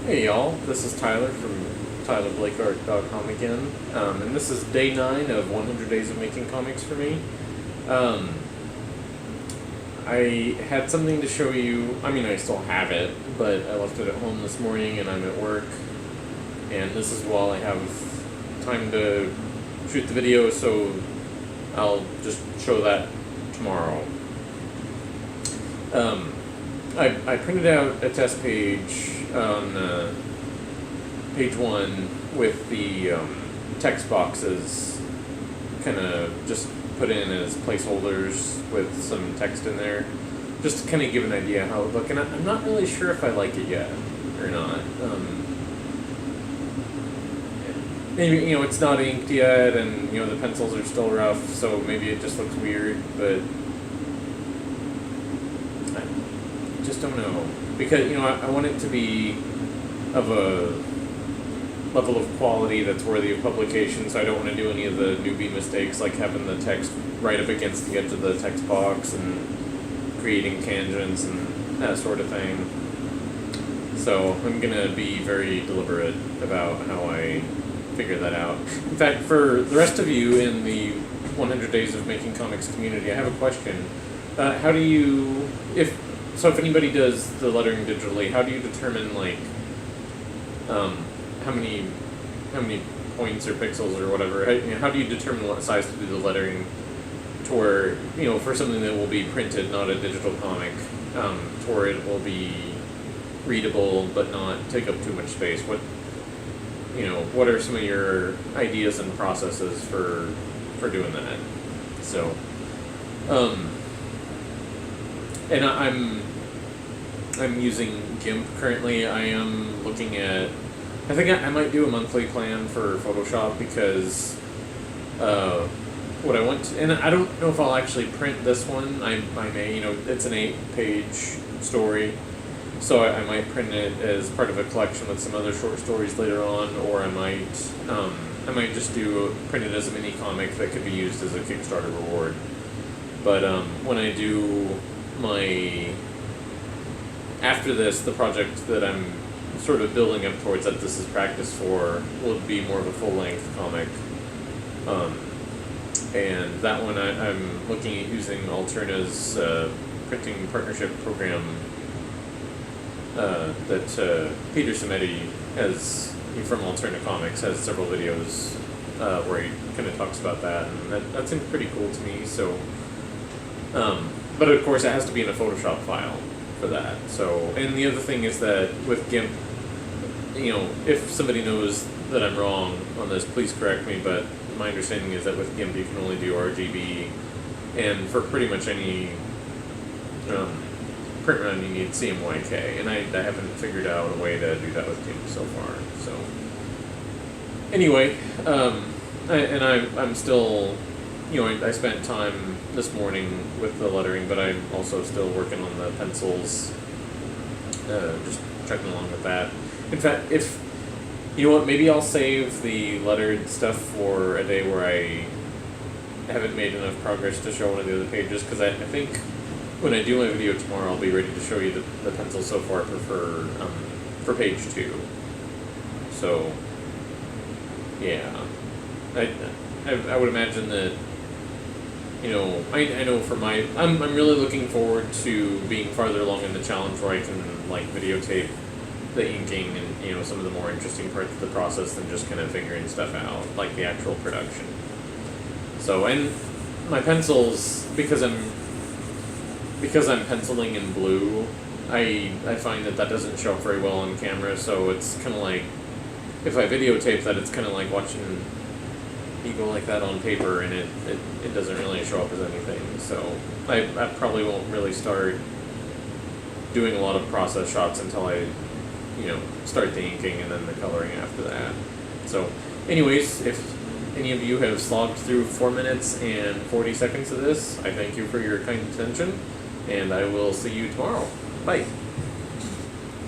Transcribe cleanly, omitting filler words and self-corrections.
Hey y'all, this is Tyler from TylerBlakeArt.com again, and this is day 9 of 100 Days of Making Comics for me. I had something to show you. I mean, I still have it, but I left it at home this morning and I'm at work, and this is while I have time to shoot the video, so I'll just show that tomorrow. I printed out a test page on page 1 with the text boxes kind of just put in as placeholders with some text in there, just to kind of give an idea how it would look. And I'm not really sure if I like it yet or not. Maybe, it's not inked yet, and the pencils are still rough, so maybe it just looks weird, but I just don't know. Because, I want it to be of a level of quality that's worthy of publication, so I don't want to do any of the newbie mistakes like having the text right up against the edge of the text box and creating tangents and that sort of thing. So I'm going to be very deliberate about how I figure that out. In fact, for the rest of you in the 100 Days of Making Comics community, I have a question. How do you, if anybody does the lettering digitally, how do you determine how many points or pixels or whatever? How do you determine what size to do the lettering to where, for something that will be printed, not a digital comic, to where it will be readable but not take up too much space? What are some of your ideas and processes for doing that? So, and I'm using GIMP currently. I am looking at, I think I might do a monthly plan for Photoshop, because what I want to, and I don't know if I'll actually print this one. I may, it's an 8-page story, so I might print it as part of a collection with some other short stories later on, or I might just print it as a mini comic that could be used as a Kickstarter reward. But when I do after this, the project that I'm sort of building up towards, that this is practice for, will be more of a full-length comic. And that one I'm looking at using Alterna's printing partnership program that Peter Samedi has, from Alterna Comics, has several videos where he kind of talks about that, and that seems pretty cool to me. So, but of course it has to be in a Photoshop file for that. So, and the other thing is that with GIMP, if somebody knows that I'm wrong on this, please correct me, but my understanding is that with GIMP you can only do RGB, and for pretty much any print run you need CMYK, and I haven't figured out a way to do that with GIMP so far. So anyway, I'm still, I spent time this morning with the lettering, but I'm also still working on the pencils, just checking along with that. In fact, maybe I'll save the lettered stuff for a day where I haven't made enough progress to show one of the other pages, because I think when I do my video tomorrow, I'll be ready to show you the pencils so far for page 2. So, yeah. I would imagine that, I know for I'm really looking forward to being farther along in the challenge where I can, videotape the inking and, some of the more interesting parts of the process than just kind of figuring stuff out, like the actual production. So, and my pencils, because I'm penciling in blue, I find that doesn't show up very well on camera, so it's kind of like, if I videotape that, it's kind of like watching me go like that on paper, and it doesn't really show up as anything. So I probably won't really start doing a lot of process shots until I, start the inking and then the coloring after that. So anyways, if any of you have slogged through 4 minutes and 40 seconds of this, I thank you for your kind attention, and I will see you tomorrow. Bye.